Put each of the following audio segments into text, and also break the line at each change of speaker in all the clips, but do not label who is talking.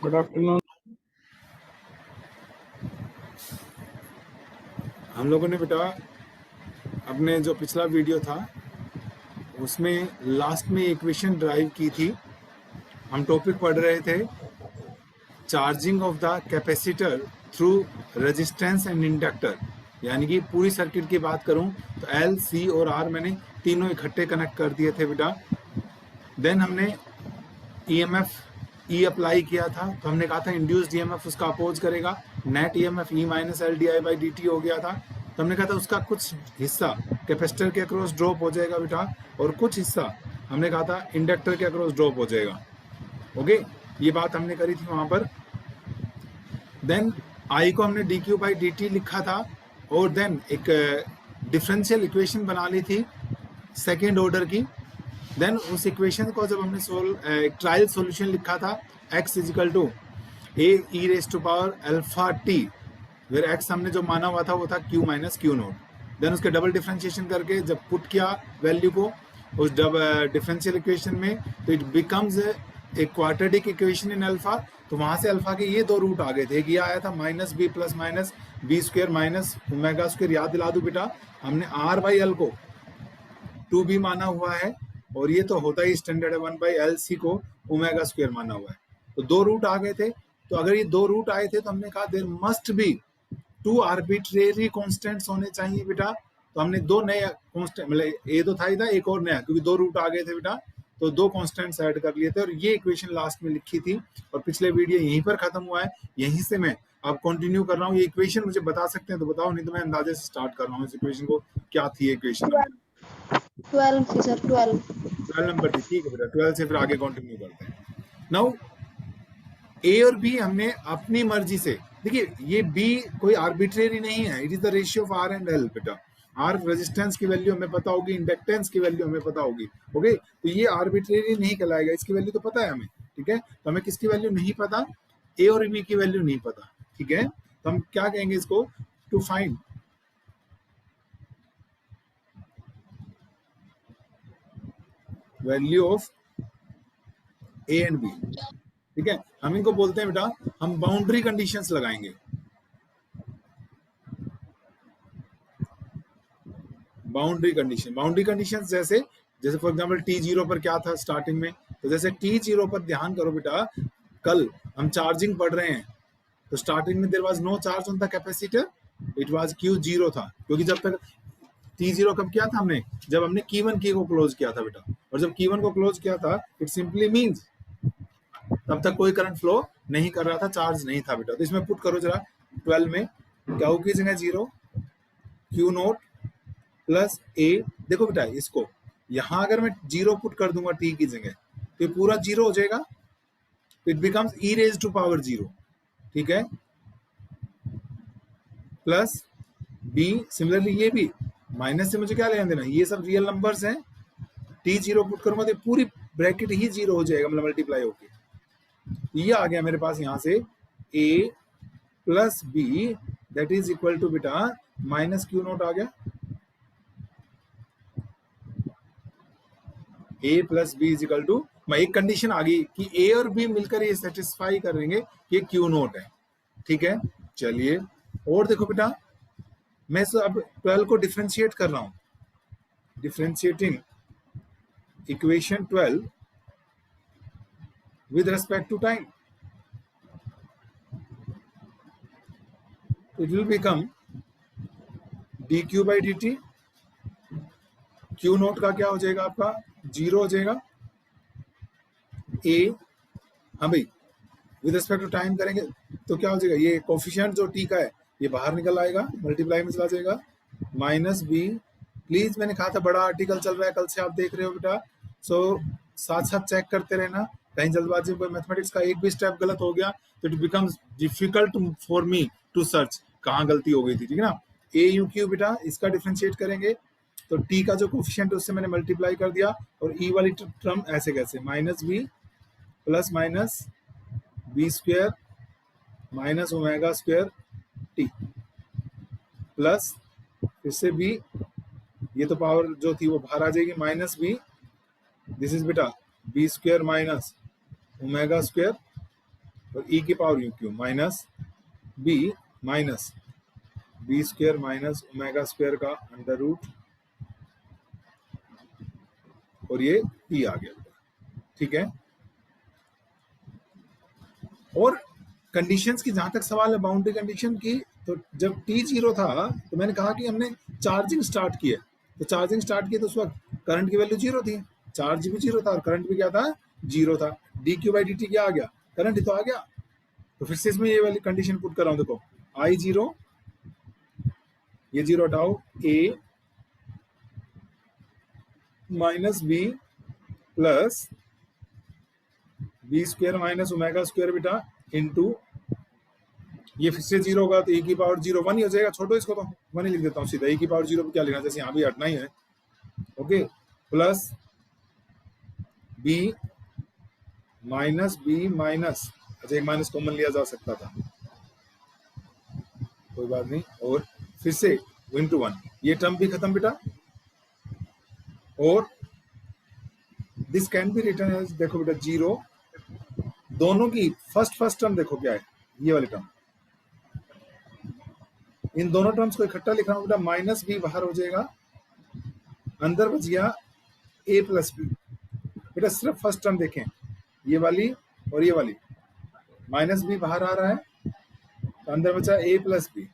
Good afternoon.
हम लोगों ने बेटा अपने जो पिछला वीडियो था उसमें लास्ट में इक्वेशन ड्राइव की थी। हम टॉपिक पढ़ रहे थे charging of the capacitor through resistance and inductor, यानी कि पूरी सर्किट की बात करूं तो एल, सी और आर मैंने तीनों इकट्ठे कनेक्ट कर दिए थे बेटा। देन हमने ईएमएफ ई अप्लाई किया था, तो हमने कहा था इंड्यूस्ड ईएमएफ उसका अपोज करेगा। Net EMF E minus L D I by D T हो गया था, तो हमने कहा था उसका कुछ हिस्सा कैपेसिटर के अक्रॉस ड्रॉप हो जाएगा बेटा, और कुछ हिस्सा हमने कहा था इंडक्टर के अक्रॉस ड्रॉप हो जाएगा। ओके, ये बात हमने करी थी वहां पर। देन आई को हमने D Q by D T लिखा था, और देन एक डिफरेंशियल इक्वेशन बना ली थी सेकेंड ऑर्डर की। देन उस इक्वेशन को जब हमने ट्रायल सॉल्यूशन लिखा था, x equal to a e raise to power alpha t, where x हमने जो माना हुआ था वो था q minus Q naught. Then उसके डबल डिफरेंशिएशन करके जब पुट किया वैल्यू को उस डिफरेंशियल इक्वेशन में, तो it becomes a quadratic equation in alpha. तो वहां से अल्फा के ये दो रूट आ गए थे, एक ये आया था minus B plus minus b square minus omega square. याद दिला दूं बेटा, हमने आर बाई एल को 2b माना हुआ है, और ये तो होता ही स्टैंडर्ड है 1/LC को ओमेगा स्क्वायर माना हुआ है। तो दो रूट आ गए थे, तो अगर ये दो रूट आए थे तो हमने कहा there must be two arbitrary constants होने चाहिए बेटा। तो हमने दो नए कांस्टेंट, मतलब ए तो था ही था, एक और नया, क्योंकि दो रूट आ गए थे बेटा, तो दो कांस्टेंट्स ऐड कर लिए थे, और ये इक्वेशन लास्ट में लिखी थी। और पिछले वीडियो यहीं पर खत्म हुआ है, यहीं से मैं अब कंटिन्यू कर रहा हूँ। ये इक्वेशन मुझे बता सकते हैं तो बताओ, नहीं तो मैं अंदाजे से स्टार्ट कर रहा हूँ इस इक्वेशन को। क्या थी इक्वेशन?
12 थी सर, 12
नंबर थी। ठीक है बेटा, 12 से फिर आगे कंटिन्यू करते हैं। नाउ ए और बी हमने अपनी मर्जी से, देखिए ये बी कोई आर्बिट्रेरी नहीं है, it is the ratio of R and L बेटा। आर रेजिस्टेंस की वैल्यू हमें पता होगी, इंडक्टेंस की वैल्यू हमें पता होगी। ओके, तो ये आर्बिट्रेरी नहीं कहलाएगा, इसकी वैल्यू तो पता है हमें। ठीक है, तो हमें किसकी वैल्यू नहीं पता? ए और बी की वैल्यू नहीं पता। ठीक है, तो हम क्या कहेंगे इसको? To find value of a and b. ठीक है, हम इनको बोलते हैं बेटा, हम बाउंड्री कंडीशंस लगाएंगे। बाउंड्री कंडीशंस जैसे जैसे फॉर एग्जांपल t0 पर क्या था स्टार्टिंग में, तो जैसे t0 पर ध्यान करो बेटा, कल हम चार्जिंग पढ़ रहे हैं, तो स्टार्टिंग में there was no charge on the capacitor, it was q0 था, क्योंकि जब तक t0 कब किया था हमने? जब हमने q1 की को क्लोज किया था बेटा, और जब q1 को क्लोज किया था इट सिंपली मींस तब तक कोई करंट फ्लो नहीं कर रहा था, चार्ज नहीं था बेटा। तो इसमें पुट करो जरा 12 में, क्या की जगह 0, क्यू नोट प्लस ए। देखो बेटा, इसको यहां अगर मैं 0 पुट कर दूंगा टी की जगह, तो पूरा 0 हो जाएगा, it becomes e raise to power 0। ठीक है, प्लस बी, सिमिलरली ये भी माइनस से मुझे क्या लेना देना, ये सब रियल नंबर्स हैं। t0 पुट करूंगा तो पूरी ब्रैकेट ही 0 हो जाएगा, मतलब मल्टीप्लाई होके ये आ गया मेरे पास यहां से a plus b that is equal to बेटा माइनस क्यू नोट आ गया। a plus b is equal to, एक कंडीशन आ गई कि a और b मिलकर ये सेटिस्फाई करेंगे कि क्यू नोट है। ठीक है, चलिए और देखो बेटा, मैं अब 12 को डिफरेंशिएट कर रहा हूं, differentiating equation 12 with respect to time, it will become dq by dt। q note का क्या हो जाएगा आपका? 0 हो जाएगा। a, हाँ भाई, विद रिस्पेक्ट टू टाइम करेंगे तो क्या हो जाएगा? ये कोफिशिएंट जो t का है ये बाहर निकल आएगा, मल्टीप्लाई में चला जाएगा, माइनस बी। प्लीज, मैंने कहा था बड़ा आर्टिकल चल रहा है, कल से आप देख रहे हो बेटा, सो साथ साथ चेक करते रहना, कहीं जल्दबाजी में मैथमेटिक्स का एक भी स्टेप गलत हो गया तो it becomes difficult for me to search कहाँ गलती हो गई थी। ठीक है ना, ए यू क्यू बेटा, इसका डिफरेंशिएट करेंगे तो टी का जो कोफिशिएंट है उससे मैंने मल्टीप्लाई कर दिया, और ई वाली टर्म ऐसे कैसे, minus B plus minus b square minus omega square t plus फिर से बी, ये तो पावर जो थी वो बाहर आ जाएगी, माइनस बी, दिस इज बेटा b square minus omega square और ई की power u q minus b square minus omega square का अंडर रूट, और ये ई आ गया, ठीक है। और कंडीशंस की जहां तक सवाल है बाउंड्री कंडीशन की, तो जब टी 0 था तो मैंने कहा कि हमने चार्जिंग स्टार्ट किया, तो चार्जिंग स्टार्ट किया तो उस वक्त करंट की वैल्यू 0 थी, चार्ज भी 0 था और करंट भी क्या था, 0 था। D Q by D T क्या आ गया, करंट ही तो आ गया। तो फिर से इसमें ये वाली कंडीशन पुट कर रहा हूं, देखो आई 0, ये 0 हटाओ, A minus B plus B square minus omega square बेटा इंटू, ये फिर से 0 होगा तो e की पावर 0 1 ही हो जाएगा, छोड़ो इसको, तो 1 ही लिख देता हूँ सीधा, e की पावर 0 क्या लिखना, जैसे यहाँ भी हटना ही है, okay, plus b minus b minus, अच्छा एक माइनस कॉमन लिया जा सकता था, कोई बात नहीं, और फिर से इंटू 1, ये टर्म भी खत्म बेटा, और this can be written as, देखो बेटा 0, दोनों की फर्स्ट टर्म देखो क्या है, ये वाली टर्म, इन दोनों टर्म्स को इकट्ठा लिखा बेटा, माइनस बी बाहर हो जाएगा, अंदर बच गया ए प्लस बी, बेटा सिर्फ फर्स्ट टर्म देखें, ये वाली और ये वाली, माइनस बी बाहर आ रहा है तो अंदर बचा a plus b.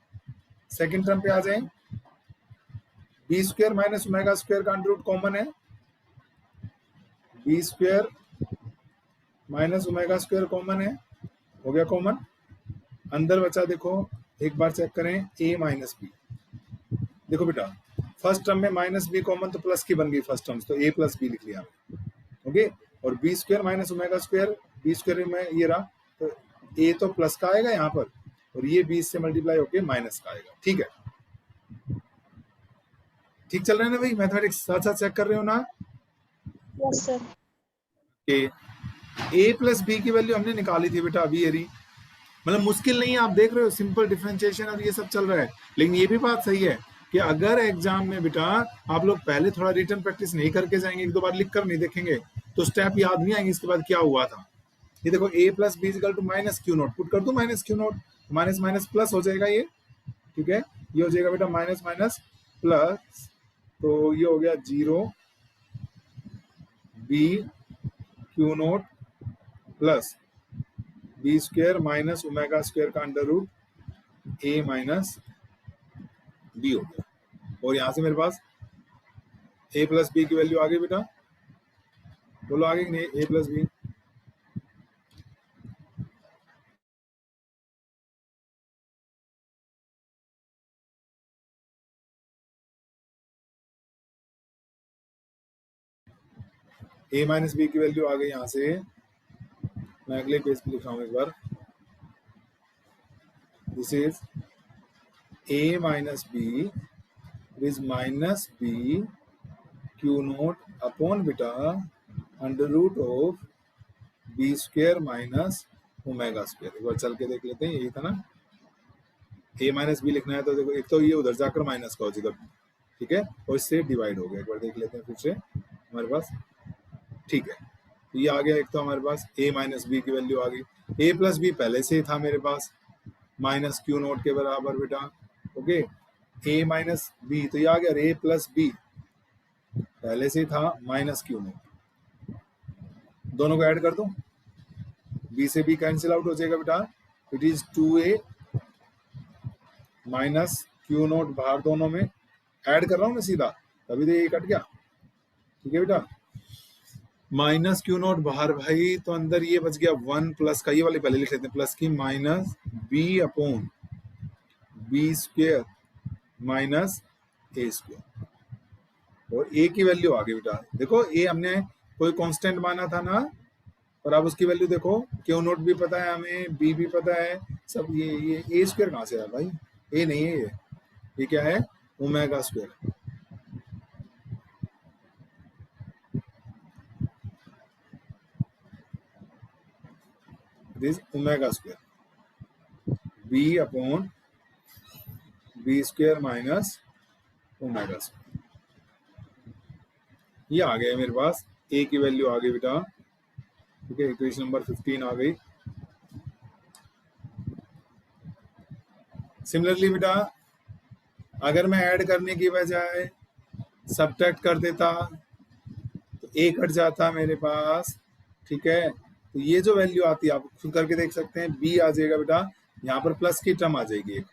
Second term पे आ जाए, b square minus omega square का अंडर रूट कॉमन है, b square minus omega square common है, हो गया कॉमन, अंदर बचा देखो एक बार चेक करें a माइनस बी, देखो बेटा फर्स्ट टर्म में माइनस बी कॉमन तो प्लस की बन गई फर्स्ट टर्म, तो a प्लस बी लिख लिया, ओके, और b square minus omega square, B square में ये रहा तो a तो प्लस का आएगा यहाँ पर, और ये b से मल्टीप्लाई होके माइनस का आएगा, ठीक है, ठीक चल रहा है ना भाई, मैथमेटिक्स साथ साथ चेक कर रहे हो ना,
yes sir.
a plus b की वैल्यू हमने निकाली थी बेटा अभी, ये मतलब मुश्किल नहीं है, आप देख रहे हो सिंपल डिफरेंशिएशन और ये सब चल रहा है, लेकिन ये भी बात सही है कि अगर एग्जाम में बेटा आप लोग पहले थोड़ा रिटन प्रैक्टिस नहीं करके जाएंगे, एक दो बार लिख कर नहीं देखेंगे तो स्टेप याद नहीं आएंगे इसके बाद क्या हुआ था। ये देखो a plus b equal to minus Q naught, put कर दो minus Q naught, minus minus plus हो जाएगा ये, ठीक है, ये हो जाएगा बेटा माइनस माइनस प्लस, तो ये हो गया 0 b Q naught plus B square minus omega square का under root a minus b हो गया, और यहां से मेरे पास a प्लस बी की वैल्यू आ गई बेटा, बोलो आगे कि नहीं, a plus b, a minus b की वैल्यू आ गई, यहां से मैं अगले पेज पे लिख रहा हूं एक बार, this is a minus B is minus B Q naught upon बेटा under root of B square minus omega square, एक बार चल के देख लेते हैं, यही था ना, a माइनस बी लिखना है तो देखो एक तो ये उधर जाकर माइनस का हो जाएगा, ठीक है, और इससे डिवाइड हो गया, एक बार देख लेते हैं फिर से हमारे पास, ठीक है, तो ये आ गया, एक तो हमारे पास a माइनस बी की वैल्यू आ गई, a प्लस बी पहले से ही था मेरे पास माइनस क्यू नोट के बराबर बेटा, ओके, a माइनस बी, तो ये आ गया a प्लस बी पहले से ही था माइनस क्यू नोट, दोनों को ऐड कर दो, b से b कैंसिल आउट हो जाएगा बेटा, it is 2a minus Q note बाहर, दोनों में ऐड कर रहा हूं मैं सीधा, तभी तो ये कट गया, ठीक है बेटा, माइनस क्यू नोट बाहर भाई, तो अंदर ये बच गया 1 प्लस का, ये वाले पहले लिख लेते हैं, प्लस की minus B upon B square minus A square, और ए की वैल्यू आ गई बेटा, देखो ए हमने कोई कांस्टेंट माना था ना, और अब उसकी वैल्यू देखो, क्यू नोट भी पता है हमें, बी भी पता है सब, ये ए स्क्वायर कहाँ से आया भाई, ए नहीं है ये क्या है, omega square, this omega square b upon B square minus omega square, ये आ गया मेरे पास, ए की वैल्यू आ गई बेटा, ठीक है, इक्वेशन नंबर 15 आ गई, सिमिलरली बेटा अगर मैं ऐड करने की बजाय सब्ट्रैक्ट कर देता तो ए कट जाता मेरे पास, ठीक है। तो ये जो वैल्यू आती है आप खुद करके देख सकते हैं, बी आ जाएगा बेटा, यहाँ पर प्लस की टर्म आ जाएगी एक,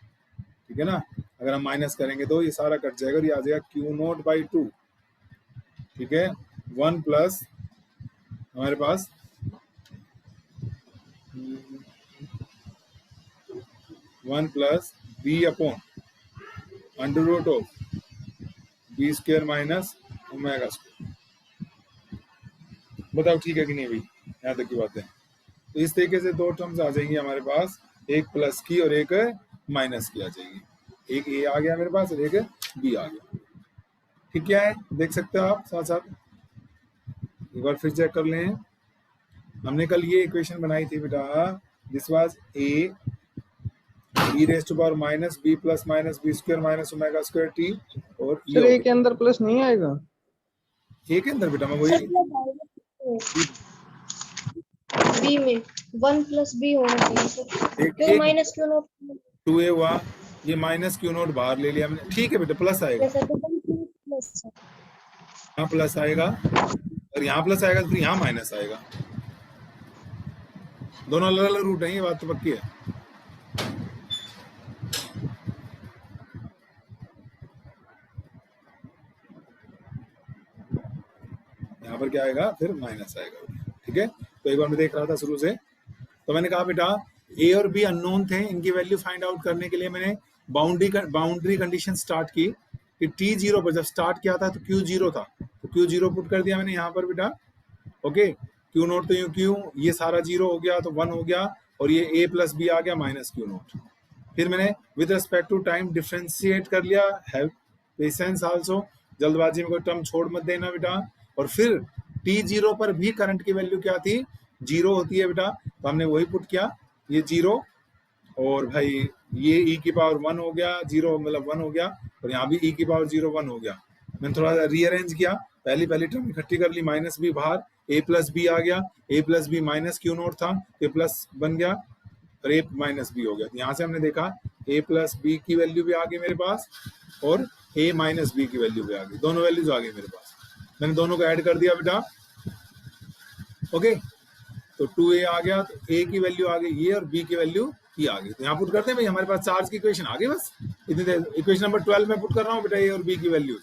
ठीक है ना। अगर हम माइनस करेंगे तो ये सारा कट जाएगा और ये आ जाएगा क्यू नोट बाई 2, ठीक है। 1 प्लस हमारे पास 1 plus b upon under root of B square minus omega square. बताओ ठीक है कि नहीं भाई, यहाँ तक की बात है। तो इस तरीके से दो टर्म्स आ जाएंगी हमारे पास, एक प्लस की और एक माइनस की आ जाएगी। एक ए आ गया मेरे पास और एक बी आ गया, ठीक क्या है, देख सकते हो आप साथ साथ। एक बार फिर चेक कर लें, हमने कल ये इक्वेशन बनाई थी बेटा, this was a b raise to power minus B plus minus b square minus omega square t, और
सर ए के अंदर प्लस नहीं आएगा?
ए के अंदर बेटा मैं वही
बी में 1 प्लस बी होना चाहिए सर, क्यों माइनस क्यों नोट
2a हुआ, ये माइनस क्यू नोट बाहर ले लिया हमने, ठीक है बेटा प्लस आएगा,
सर, तो प्लस
यहाँ प्लस आएगा और यहाँ प्लस आएगा तो फिर यहाँ माइनस आएगा। दोनों अलग अलग रूट है, ये बात तो पक्की है। यहाँ पर क्या आएगा, फिर माइनस आएगा, ठीक है। तो एक बार मैं देख रहा था शुरू से, तो मैंने कहा बेटा ए और बी अननोन थे, इनकी वैल्यू फाइंड आउट करने के लिए मैंने बाउंड्री कंडीशन स्टार्ट की कि टी जीरो पर जब स्टार्ट किया था तो क्यू जीरो था, तो क्यू जीरो पुट कर दिया मैंने यहाँ पर बेटा, ओके। क्यू नोट तो यूं क्यू, ये सारा जीरो हो गया तो 1 हो गया, और ये ए प्लस बी आ गया माइनस क्यू नोट। फिर मैंने with respect to time differentiate कर लिया, हैव पेशेंस आल्सो, जल्दबाजी में कोई टर्म छोड़ मत देना बेटा। और फिर टी जीरो पर भी करंट की वैल्यू क्या थी, जीरो होती है बेटा, तो हमने वही पुट किया, ये जीरो, और भाई ये ई की पावर 1 हो गया, जीरो मतलब 1 हो गया, और यहाँ भी ई की पावर 0 1 हो गया। मैंने थोड़ा सा रीअरेंज किया, पहली टर्म इकट्ठी कर ली, माइनस बी बाहर, ए प्लस बी आ गया, A plus B minus Q naught था, ए प्लस बन गया और ए माइनस बी हो गया। यहाँ से हमने देखा ए प्लस बी की वैल्यू भी आ गई मेरे पास और ए माइनस बी की वैल्यू भी आ गई, दोनों वैल्यूज आ गई मेरे पास। मैंने दोनों को ऐड कर दिया बेटा, ओके। तो 2a आ गया, तो a की वैल्यू आ गई ये और b की वैल्यू ये आ गई। तो यहाँ पुट करते हैं भाई, हमारे पास चार्ज की इक्वेशन आ गई बस इतनी देर। इक्वेशन नंबर 12 में पुट कर रहा हूँ बेटा a और b की वैल्यूज,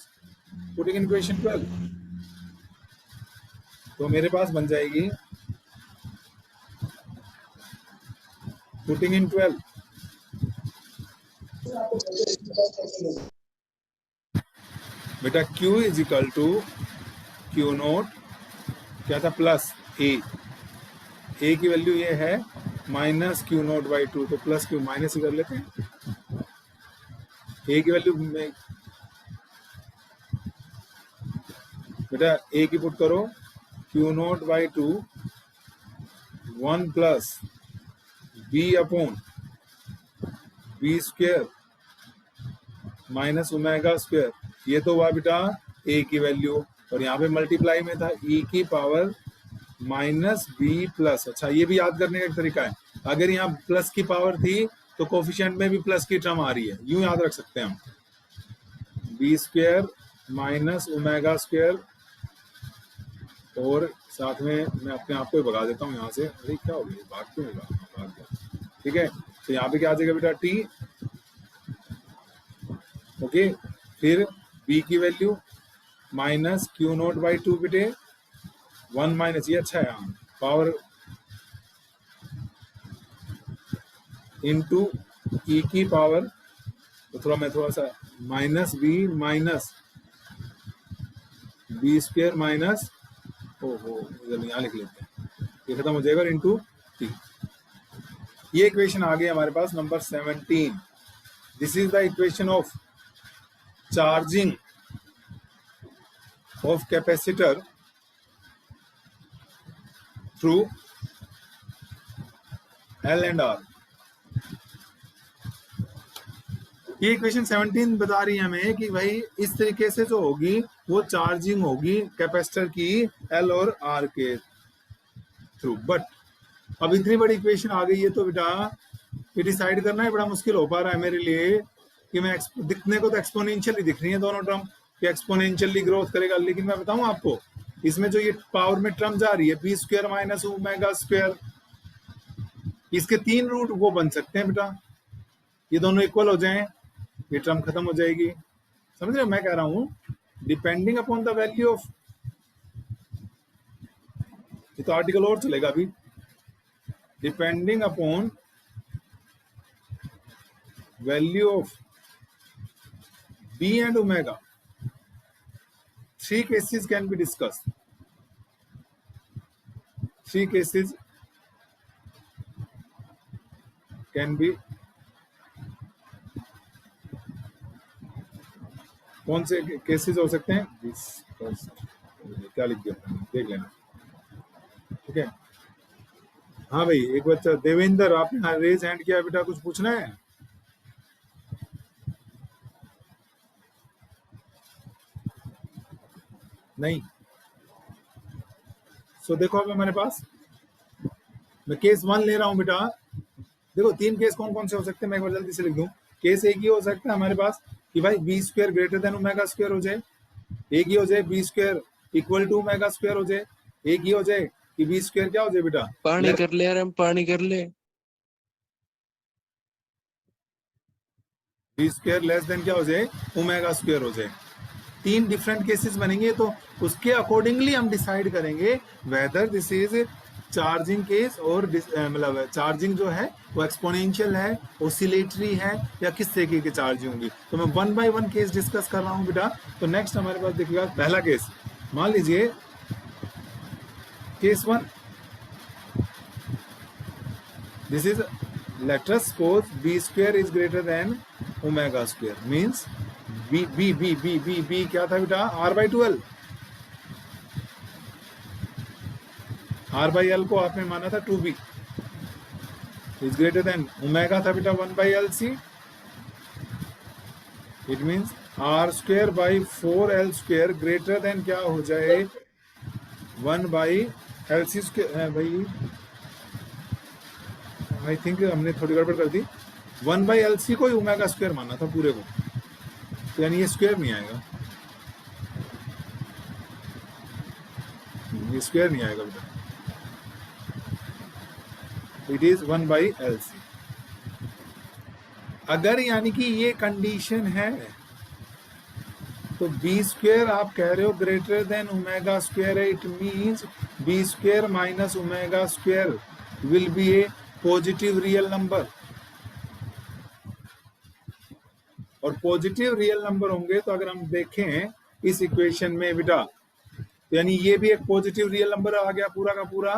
पुटिंग इन इक्वेशन 12। तो मेरे पास बन जाएगी पुटिंग इन 12 बेटा q is equal to q naught क्या था, प्लस ए की वैल्यू ये है माइनस क्यू नोट बाई 2, तो प्लस क्यू माइनस ही कर लेते हैं। ए की वैल्यू में बेटा ए की पुट करो, q naught by 2 1 plus b upon B square minus omega square, ये तो हुआ बेटा ए की वैल्यू, और यहाँ पे मल्टीप्लाई में था ई की पावर माइनस बी प्लस। अच्छा ये भी याद करने का एक तरीका है, अगर यहाँ प्लस की पावर थी तो कोफिशिएंट में भी प्लस की टर्म आ रही है, यूं याद रख सकते हैं हम, b square minus omega square, और साथ में मैं अपने आप को भगा देता हूँ यहाँ से, अरे क्या हो गया भाग क्यों होगा, भाग गया, ठीक है। तो यहाँ पे क्या आ जाएगा बेटा टी, ओके। फिर बी की value minus Q naught by 2 बेटे 1 माइनस, ये अच्छा है यहाँ पावर इनटू ई की पावर, तो मैं थोड़ा सा माइनस बी स्क्वायर माइनस, ओहो यहाँ लिख लेते हैं, ये खत्म हो जाएगा, इनटू टी। ये इक्वेशन आ गई हमारे पास number 17। This is the equation of charging of capacitor through L and R। ये इक्वेशन 17 बता रही है हमें कि भाई इस तरीके से जो होगी वो चार्जिंग होगी कैपेसिटर की L और R के थ्रू। बट अब इतनी बड़ी इक्वेशन आ गई है तो बेटा ये डिसाइड करना है बड़ा मुश्किल हो पा रहा है मेरे लिए कि मैं दिखने को तो एक्सपोनेंशियली दिख रही है दोनों टर्म कि एक्सपोनेंशियली ग्रोथ करेगा, लेकिन मैं बताऊं आपको इसमें जो ये पावर में टर्म जा रही है b square minus omega square, इसके 3 रूट वो बन सकते हैं बेटा, ये दोनों इक्वल हो जाएं, ये टर्म खत्म हो जाएगी। समझ रहे हो मैं कह रहा हूं depending upon the value of, ये तो आर्टिकल और चलेगा अभी, depending upon value of b and omega 3 cases can be discussed. 3 cases can be, कौन से केसेस हो सकते हैं? क्या लिख दिया देख लेना, ठीक है। हाँ भाई एक बच्चा देवेंद्र, आपने रेज हैंड किया बेटा, कुछ पूछना है? नहीं। सो देखो अब हमारे पास मैं केस 1 ले रहा हूं बेटा। देखो 3 केस कौन कौन से हो सकते हैं, मैं एक बार जल्दी से लिख दूं। केस एक ही हो सकता है हमारे पास कि भाई b square greater than omega square हो जाए, एक ही हो जाए b square equal to omega square हो जाए, एक ही हो जाए कि बी स्क्वायर क्या हो जाए बेटा,
पानी कर ले यार, हम पानी कर ले,
बी स्क्वायर लेस देन क्या हो जाए, ओमेगा स्क्वायर हो जाए। 3 डिफरेंट केसेस बनेंगे, तो उसके अकॉर्डिंगली हम डिसाइड करेंगे whether this is charging case और मतलब चार्जिंग जो है वो एक्सपोनेंशियल है, ओसिलेटरी है, या किस तरीके की चार्जिंग होगी। तो मैं 1 बाय 1 केस डिस्कस कर रहा हूँ बेटा। तो नेक्स्ट हमारे पास देखिएगा पहला केस, मान लीजिए case 1, this is let us suppose b square is greater than omega square, means b क्या था बेटा, r by 2l, r by l को आपने माना था 2b is greater than omega था बेटा 1 by lc, it means r square by 4l square greater than क्या हो जाए 1 by lc square। भाई आई थिंक हमने थोड़ी गड़बड़ कर दी, 1 बाई एल सी को ही ओमेगा स्क्वायर माना था पूरे को, तो यानी ये स्क्वायर नहीं आएगा, ये स्क्वायर नहीं आएगा बेटा, it is 1 by L C. अगर यानी कि ये कंडीशन है तो बी स्क्वायर आप कह रहे हो ग्रेटर देन ओमेगा स्क्वायर है, it means b square minus omega square will be a positive real number, और पॉजिटिव रियल नंबर होंगे तो अगर हम देखें इस इक्वेशन में बेटा, तो यानी ये भी एक पॉजिटिव रियल नंबर आ गया पूरा का पूरा,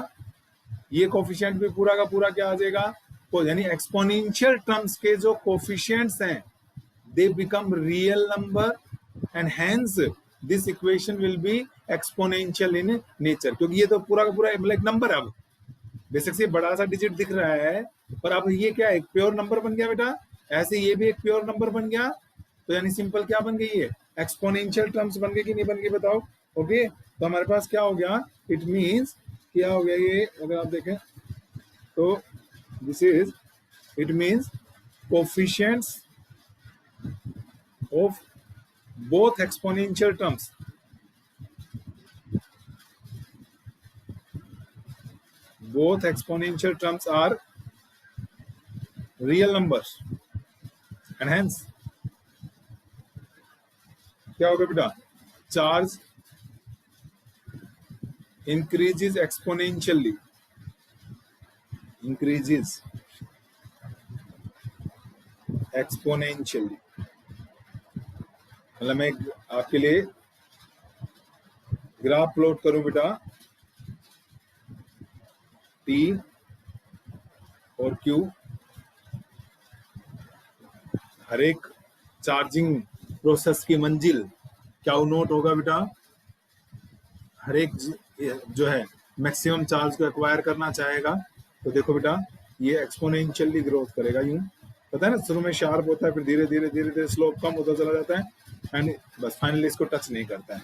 ये कोफिशिएंट भी पूरा का पूरा क्या आ जाएगा, यानी एक्सपोनेंशियल टर्म्स के जो कोफिशिएंट्स हैं they become real number and hence this equation will be exponential in nature, क्योंकि ये तो पूरा का पूरा एक नंबर है, अब बेसिक से बड़ा सा डिजिट दिख रहा है, पर अब ये क्या एक प्योर नंबर बन गया बेटा, ऐसे ये भी एक प्योर नंबर बन गया, तो यानी सिंपल क्या बन गई है, एक्सपोनेंशियल टर्म्स बन गई कि नहीं बन गई बताओ। ओके, तो हमारे पास क्या हो गया, इट मींस क्या हो गया ये, अगर आप देखें तो this is, it means coefficients of both exponential terms, both exponential terms are real numbers and hence क्या होगा बेटा, charge increases exponentially, increases exponentially। मतलब मैं आपके लिए ग्राफ प्लॉट करूं बेटा, T और Q हर एक चार्जिंग प्रोसेस की मंजिल क्या नोट होगा बेटा, हर एक जो है मैक्सिमम चार्ज को एक्वायर करना चाहेगा, तो देखो बेटा ये एक्सपोनेंशियली ग्रोथ करेगा, यूं पता है ना, शुरू में शार्प होता है, फिर धीरे धीरे धीरे धीरे स्लोप कम होता चला जाता है एंड बस फाइनली इसको टच नहीं करता है।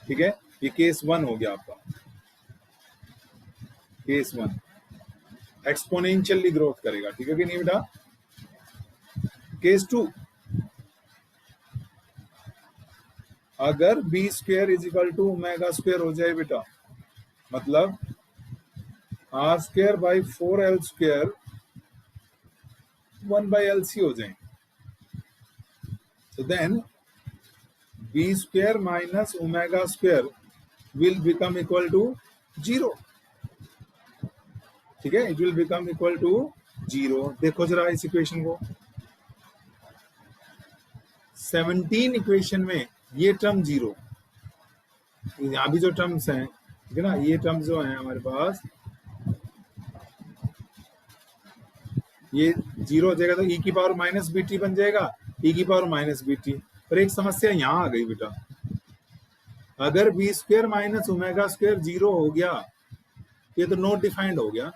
ठीक है, ये केस 1 हो गया आपका, केस 1 एक्सपोनेंशियली ग्रोथ करेगा, ठीक है कि नहीं बेटा। केस 2, अगर b square is equal to omega square हो जाए बेटा, मतलब are square by 4l square 1/LC हो जाए, तो then b square minus omega square will become equal to 0। ठीक है, it will become equal to 0। देखो जरा इस इक्वेशन को, 17 इक्वेशन में ये टर्म 0, यहां भी जो टर्म्स हैं, ठीक है ना, ये टर्म्स जो हैं हमारे पास, ये 0 हो जाएगा तो e की पावर माइनस बी टी बन जाएगा, e की पावर माइनस बी टी। पर एक समस्या यहां आ गई बेटा, अगर b square minus omega square 0 हो गया, ये तो नॉट डिफाइंड हो गया,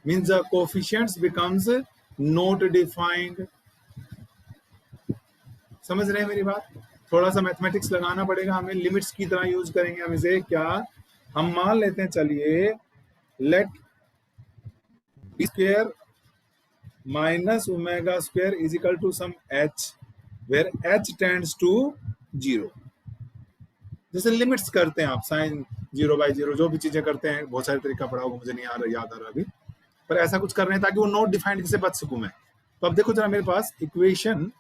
means the coefficients becomes not defined. समझ रहे हैं मेरी बात? थोड़ा सा मैथमेटिक्स लगाना पड़ेगा हमें, लिमिट्स की तरह यूज करेंगे हम इसे। क्या हम मान लेते हैं, चलिए let b square minus omega square is equal to some h where h tends to 0। जैसे लिमिट्स करते हैं आप, साइन 0/0 जो भी चीजें करते हैं, बहुत सारे तरीका पढ़ा होगा, मुझे नहीं याद आ रहा अभी, पर ऐसा कुछ कर रहे हैं ताकि वो नॉट डिफाइंड से बच सकूं मैं। तो अब देखो जरा मेरे पास इक्वेशन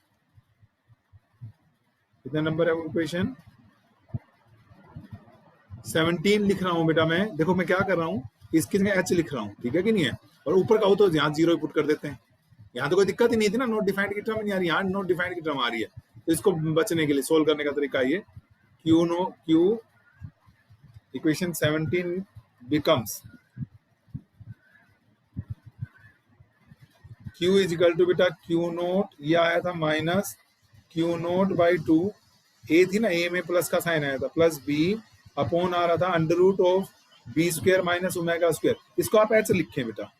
कितने नंबर है, वो इक्वेशन 17 लिख रहा हूं बेटा मैं। देखो मैं क्या कर रहा हूं, इसकी जगह h लिख रहा हूं, ठीक है कि नहीं है, और ऊपर का हो तो यहाँ 0 पुट कर देते हैं। यहाँ तो कोई दिक्कत ही नहीं थी ना, नॉट डिफाइंड की टर्म नहीं आ रही, यहाँ नॉट डिफाइंड की टर्म आ रही है। तो इसको बचने के लिए सोल्व करने का तरीका ये, q equation 17 becomes Q is equal to बेटा Q नोट, ये आया था minus Q naught by 2, a थी ना, ए में प्लस का साइन आया था, प्लस बी अपॉन आ रहा था under root of B square minus omega square. इसको आप ऐसे लिखें बेटा,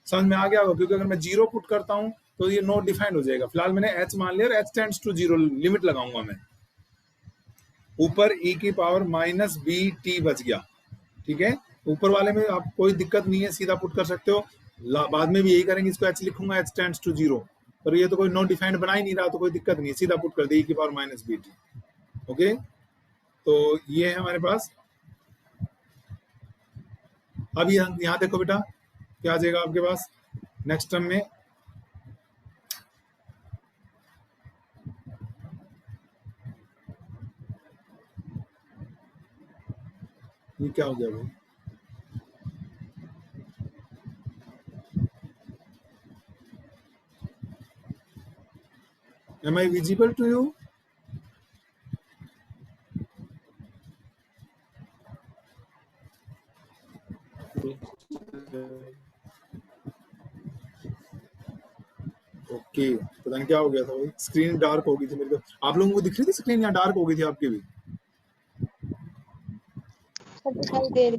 समझ में आ गया होगा, क्योंकि अगर मैं 0 पुट करता हूं तो ये नॉट डिफाइंड हो जाएगा। फिलहाल मैंने h मान लिया और h टेंड्स टू 0 लिमिट लगाऊंगा मैं, ऊपर e की पावर माइनस बी टी बच गया। ठीक है, ऊपर वाले में आप कोई दिक्कत नहीं है, सीधा पुट कर सकते हो, बाद में भी यही करेंगे, इसको h लिखूंगा, h टेंड्स टू 0, पर ये तो कोई नॉट डिफाइंड बना ही नहीं रहा, तो कोई दिक्कत नहीं है, सीधा पुट कर दे e की power minus B t. Okay, तो ये है हमारे पास। अब यहाँ देखो बेटा क्या आ जाएगा आपके पास नेक्स्ट टर्म में, ये क्या हो गया भाई, am I visible to you? Okay, पता नहीं क्या हो गया था भाई, स्क्रीन डार्क हो गई थी मेरे को। आप लोगों को दिख रही थी स्क्रीन, यहाँ डार्क हो गई थी आपकी भी?
दिखाई दे रही।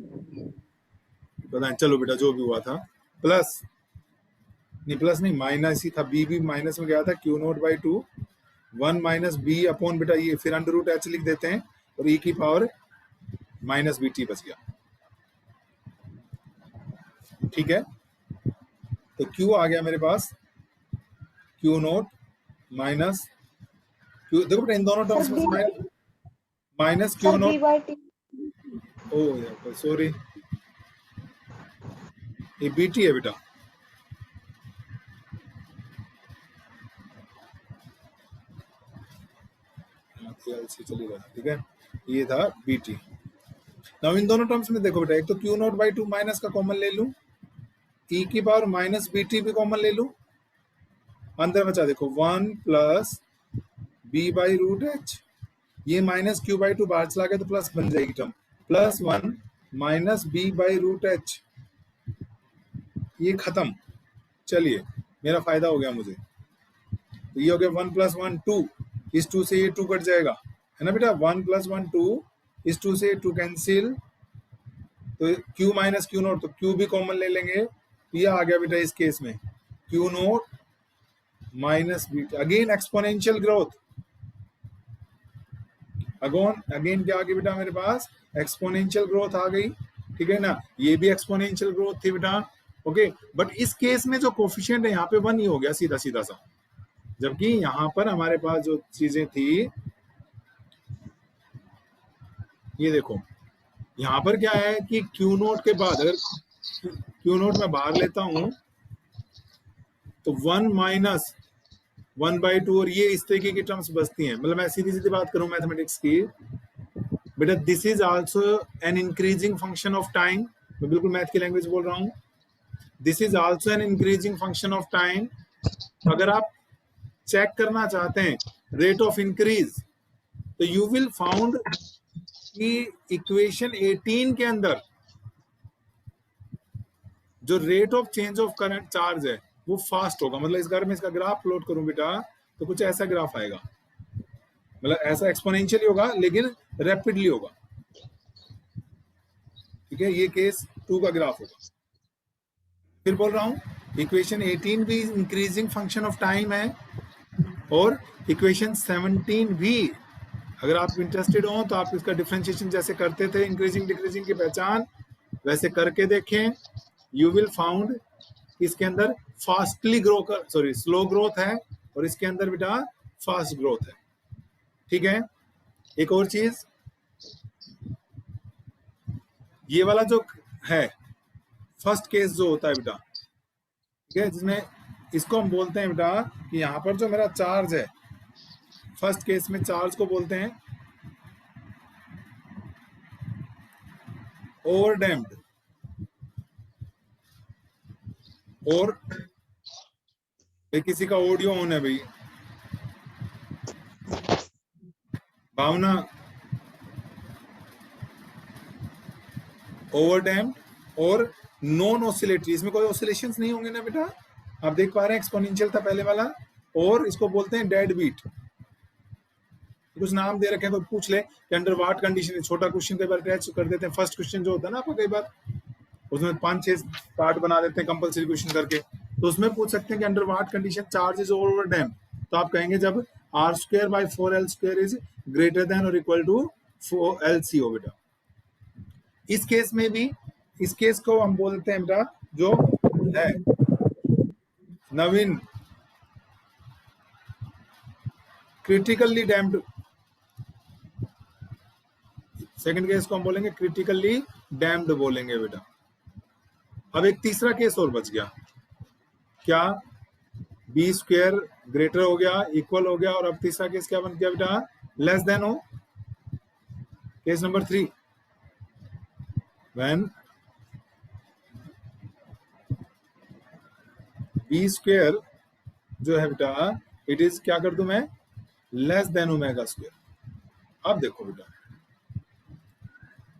पता नहीं, चलो बेटा जो भी हुआ था, प्लस नहीं माइनस ही था, बी भी माइनस में गया था, q naught by 2 1 minus B upon बेटा ये, फिर अंडर रूट h लिख देते हैं, और e की पावर माइनस बी टी बच गया। ठीक है, तो q आ गया मेरे पास, क्यू नोट माइनस क्यू, देखो बेटा इन दोनों टर्म्स में माइनस क्यू नोट, ओ सॉरी ये बी टी है बेटा, चली गया, ठीक है, ये था बी टी। नाउ इन दोनों टर्म्स में देखो बेटा, एक तो क्यू नोट बाई 2 माइनस का कॉमन ले लूं, e की पावर माइनस बी टी भी कॉमन ले लूं, अंदर बचा देखो 1 plus b by root h, ये माइनस क्यू बाई 2 बाहर चला गया तो प्लस बन जाएगी term, plus 1 minus b by root h, ये खत्म। चलिए मेरा फायदा हो गया मुझे, तो ये हो गया 1 प्लस 1 2, इस 2 से ये 2 कट जाएगा, है ना बेटा, 1 प्लस 1 2, इस 2 से 2 कैंसिल, तो q माइनस क्यू नोट, तो q भी कॉमन ले लेंगे, ये आ गया बेटा इस केस में q naught minus b, again exponential growth, again क्या आ गई बेटा मेरे पास, एक्सपोनेंशियल ग्रोथ आ गई। ठीक है ना, ये भी एक्सपोनेंशियल ग्रोथ थी बेटा। ओके, बट इस केस में जो कोफिशिएंट है यहाँ पे 1 ही हो गया, सीधा सा, जबकि यहां पर हमारे पास जो चीजें थी, ये देखो यहां पर क्या है कि क्यू नोट के बाद अगर क्यू नोट में बाहर लेता हूं तो 1 माइनस 1/2 और ये इस तरीके की टर्म्स बचती हैं। मतलब मैं सीधी सीधी बात करूं मैथमेटिक्स की, बेटा this is also an increasing function of time. मैं बिल्कुल मैथ की लैंग्वेज बोल रहा हूं। This is also an increasing function of time. अगर आप चेक करना चाहते हैं रेट ऑफ इंक्रीज, तो यू विल फाउंड कि इक्वेशन 18 के अंदर जो rate of change of current charge है वो फास्ट होगा। मतलब इस बार में इसका ग्राफ प्लॉट करूं बेटा तो कुछ ऐसा ग्राफ आएगा, मतलब ऐसा एक्सपोनेंशियली होगा लेकिन रैपिडली होगा। ठीक है, ये केस 2 का ग्राफ होगा। फिर बोल रहा हूं इक्वेशन 18 भी इंक्रीजिंग फंक्शन ऑफ टाइम है और इक्वेशन 17 भी। अगर आप इंटरेस्टेड हो तो आप इसका डिफरेंशिएशन जैसे करते थे इंक्रीजिंग डिक्रीजिंग की पहचान वैसे करके देखें। यू विल फाउंड इसके अंदर फास्टली ग्रो कर सॉरी स्लो ग्रोथ है और इसके अंदर बेटा फास्ट ग्रोथ है। ठीक है, एक और चीज, ये वाला जो है फर्स्ट केस जो होता है बेटा, ठीक है, जिसमें इसको हम बोलते हैं बेटा कि यहां पर जो मेरा चार्ज है फर्स्ट केस में चार्ज को बोलते हैं ओवरडैम्प्ड। और किसी का ऑडियो ऑन है भाई, भावना। ओवरडैम्प्ड और नॉन ऑसिलेटरी, इसमें कोई ऑसिलेशंस नहीं होंगे ना बेटा। आप देख पा रहे हैं एक्सपोनेंशियल था पहले वाला, और इसको बोलते हैं डेड बीट। कुछ नाम दे रखे हैं, कोई पूछ ले कि अंडर व्हाट कंडीशन। छोटा क्वेश्चन कई बार अटैच कर देते हैं, फर्स्ट क्वेश्चन जो होता है ना आपका, कई बार उसमें 5-6 पार्ट बना देते हैं कंपलसरी क्वेश्चन करके, तो उसमें पूछ सकते हैं कि under what condition charge is overdamped. तो आप कहेंगे जब r²/4l² इज ग्रेटर देन और इक्वल टू 4lco बेटा। इस केस में भी, इस केस को हम बोलते हैं बेटा जो है नवीन क्रिटिकली डैम्प्ड। सेकंड केस को हम बोलेंगे क्रिटिकली डैम्प्ड बोलेंगे बेटा। अब एक तीसरा केस और बच गया, क्या b² ग्रेटर हो गया, इक्वल हो गया, और अब तीसरा केस क्या बन गया बेटा, लेस देन हो। केस नंबर 3, व्हेन b² जो है बेटा इट इज, क्या कर दूं मैं, लेस देन ω²। अब देखो बेटा,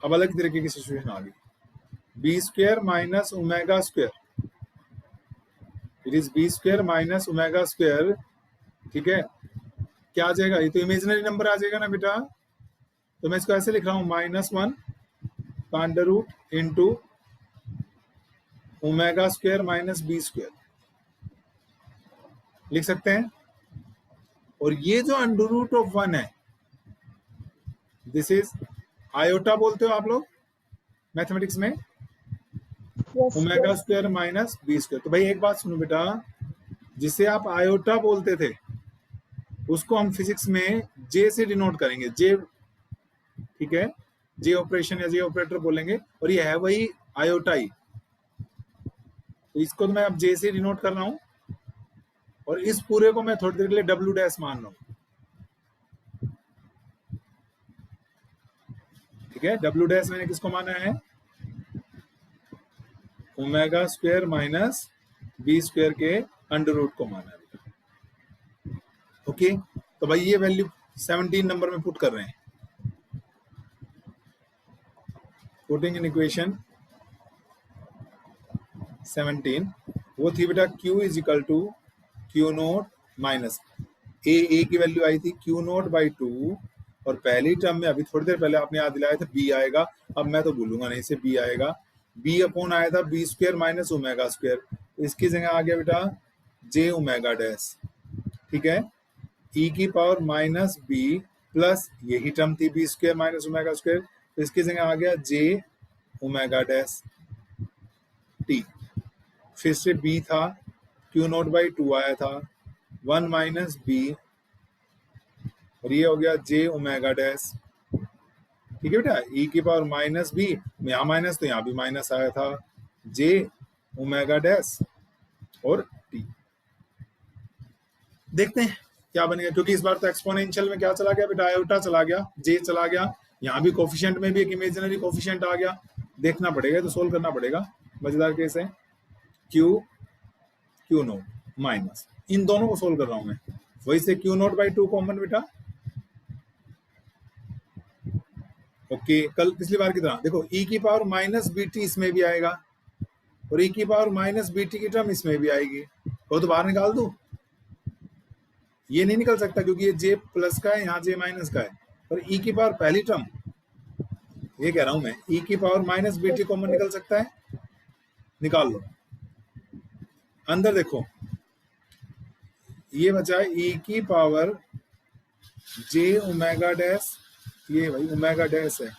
अब अलग तरीके की सिचुएशन आ गई। b² minus ω², it is b² minus ω²। ठीक है, क्या आ जाएगा, ये तो इमेजिनरी नंबर आ जाएगा ना बेटा। तो मैं इसको ऐसे लिख रहा हूं, -1 का under root into ω² minus b² लिख सकते हैं। और ये जो अंडर रूट ऑफ 1 है, दिस इज आयोटा बोलते हो आप लोग मैथमेटिक्स में, ω² माइनस b²। तो भाई एक बात सुनो बेटा, जिसे आप आयोटा बोलते थे उसको हम फिजिक्स में जे से डिनोट करेंगे, जे। ठीक है, जे ऑपरेशन या जे ऑपरेटर बोलेंगे, और ये है वही आयोटा ही। तो इसको तो मैं अब जे से डिनोट कर रहा हूं, और इस पूरे को मैं थोड़ी देर के लिए W' मान रहा हूं। ठीक है, W' मैंने किसको माना है, ω² माइनस b² के अंडर रूट को माना है। ओके, तो भाई ये वैल्यू 17 नंबर में पुट कर रहे हैं। पुटिंग इन इक्वेशन 17 वो थी बेटा Q is equal to Q0 minus A की वैल्यू आई थी Q0/2, और पहली टर्म में अभी थोड़ी देर पहले आपने याद दिलाया था B आएगा। अब मैं तो भूलूंगा नहीं, इसे B आएगा। B अपॉन आया था b² माइनस ω², इसकी जगह आ गया बेटा jω'। ठीक है, e की पावर माइनस b प्लस यही टर्म थी b² माइनस ω², तो इसकी जगह आ गया jω'। t फिर से b था Q0/2 आया था, 1 माइनस बी, और ये हो गया जे ओमेगा डैश। ठीक है बेटा, ई की पावर माइनस बी, यहाँ माइनस तो यहाँ भी माइनस आया था, जे ओमेगा डैश और टी। देखते हैं क्या बनेगा, क्योंकि इस बार तो एक्सपोनेंशियल में क्या चला गया बेटा, आयोटा चला गया, जे चला गया, यहाँ भी कोफिशिएंट में भी एक इमेजिनरी कोफिशिएंट आ गया। देखना पड़ेगा, तो सोल्व करना पड़ेगा। मजेदार केस है। क्यू नोट माइनस, इन दोनों को सोल्व कर रहा हूं मैं। वही से क्यू नोट बाई 2 कॉमन बेटा। ओके, कल पिछली बार की तरह देखो, ई की पावर माइनस बी टी इसमें भी आएगा, और ई की पावर माइनस बी टी की टर्म इसमें भी आएगी। वो तो बाहर निकाल दू, ये नहीं निकल सकता क्योंकि ये जे प्लस का है, यहाँ जे माइनस का है। पर ई की पावर पहली टर्म, ये कह रहा हूं मैं, ई की power minus B t common निकल सकता है, निकाल लो। अंदर देखो, ये बचा है ई की पावर जे ओमेगा डैश, ये भाई ओमेगा डैश है,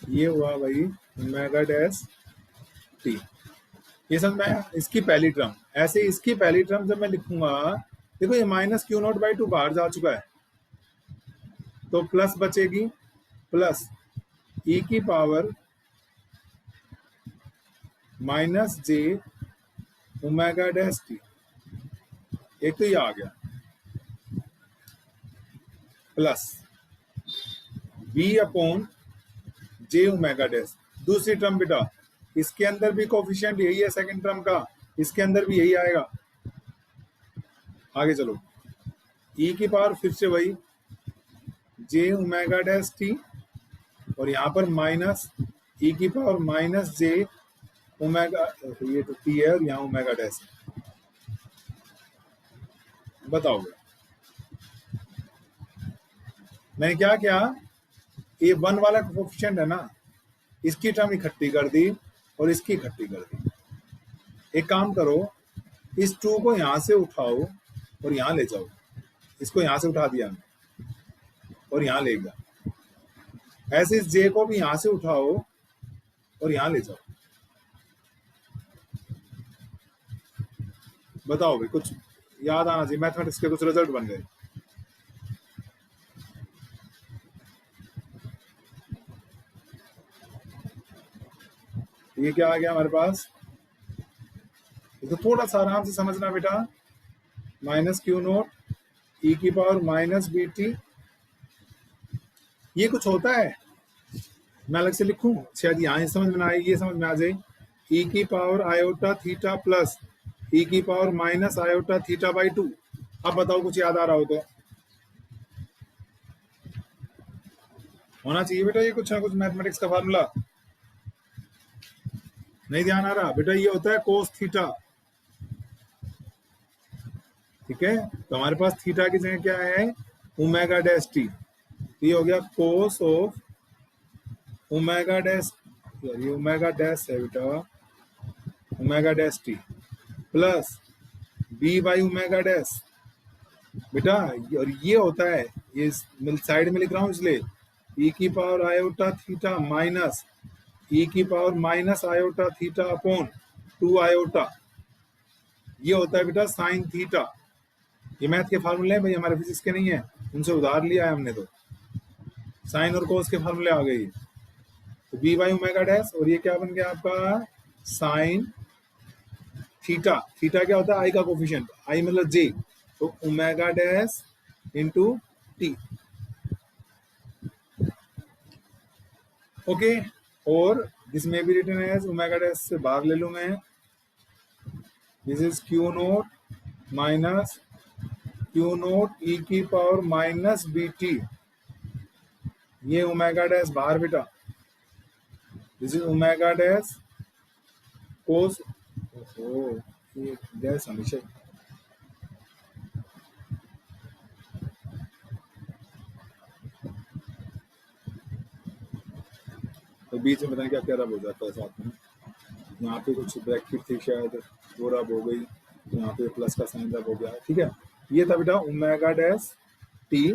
ये हुआ भाई ओमेगा डैश टी। ये समझ में आया? इसकी पहली टर्म। ऐसे इसकी पहली टर्म जब मैं लिखूंगा, देखो ये माइनस क्यू नॉट बाई 2 बाहर जा चुका है, तो प्लस बचेगी, प्लस ई की पावर माइनस जे ओमेगा डैश टी। एक तो ये आ गया, प्लस बी अपॉन जे ओमेगा डैश। दूसरी टर्म बेटा, इसके अंदर भी कोफिशिएंट यही है सेकंड टर्म का, इसके अंदर भी यही आएगा। आगे चलो, ई की पावर फिर से वही जे ओमेगा डैश टी, और यहाँ पर माइनस ई की पावर माइनस जे ओमेगा, ये तो टी है और यहाँ ओमेगा डैश है। बताओ मैंने क्या किया, ये 1 वाला कोफिशिएंट है ना, इसकी टर्म इकट्ठी कर दी और इसकी इकट्ठी कर दी। एक काम करो, इस 2 को यहां से उठाओ और यहां ले जाओ, इसको यहां से उठा दिया हमने और यहां ले गया। ऐसे इस जे को भी यहां से उठाओ और यहां ले जाओ। बताओ भाई, कुछ याद आना चाहिए, मैथमेटिक्स के कुछ रिजल्ट बन गए। ये क्या आ गया हमारे पास, तो थोड़ा सा आराम से समझना बेटा। माइनस क्यू नोट ई की पावर माइनस बी टी, ये कुछ होता है, मैं अलग से लिखूं शायद यहाँ समझ में आए, ये समझ में आ जाए। ई की पावर आयोटा थीटा प्लस ई की power minus iota theta by 2। अब बताओ कुछ याद आ रहा हो तो, होना चाहिए बेटा ये कुछ ना कुछ मैथमेटिक्स का फार्मूला। नहीं ध्यान आ रहा बेटा, ये होता है कोस थीटा। ठीक है, तो हमारे पास थीटा की जगह क्या है, ओमेगा डैश टी। ये हो गया कोस ऑफ ओमेगा डैश, ये ओमेगा डैश है बेटा, omega dash t plus b by omega dash बेटा। और ये होता है, ये साइड में लिख रहा हूं इसलिए, ई की पावर आयोटा थीटा माइनस ई की power minus iota theta upon 2 iota, ये होता है बेटा साइन थीटा। ये मैथ के फार्मूले हैं भाई, हमारे फिजिक्स के नहीं है, उनसे उधार लिया है हमने। तो साइन और कोस के फार्मूले आ गए, तो बी बाई ओमेगा डैश, और ये क्या बन गया आपका साइन थीटा। थीटा क्या होता है, आई का कोफिशिएंट, आई मतलब जे, तो omega dash into T. Okay, और दिस में भी रिटन एज ओमेगा डैश से बाहर ले लूं मैं, this is Q naught minus Q naught E की पावर माइनस बी टी, ये ओमेगा डैश बाहर बेटा, this is omega dash cos, ओहो ये डैश हमेशा, तो बीच में पता नहीं क्या क्या रब हो जाता है साथ में। यहाँ पे कुछ ब्रैकेट थी शायद, वो रब हो गई, तो यहाँ पे प्लस का साइन रब हो गया। ठीक है, ये था बेटा omega dash t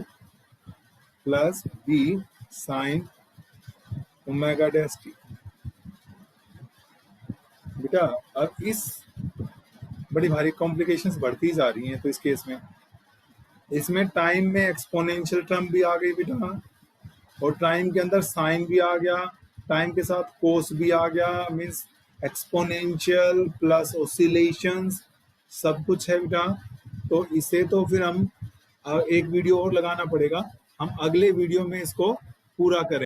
plus b sine omega dash t. बेटा अब इस बड़ी भारी कॉम्प्लिकेशंस बढ़ती जा रही हैं, तो इस केस में इसमें टाइम में एक्सपोनेंशियल टर्म भी आ गई बेटा, और टाइम के अंदर साइन भी आ गया, टाइम के साथ कोस भी आ गया, मींस एक्सपोनेंशियल प्लस ऑसिलेशंस सब कुछ है बेटा। तो इसे तो फिर हम एक वीडियो और लगाना पड़ेगा, हम अगले वीडियो में इसको पूरा करें।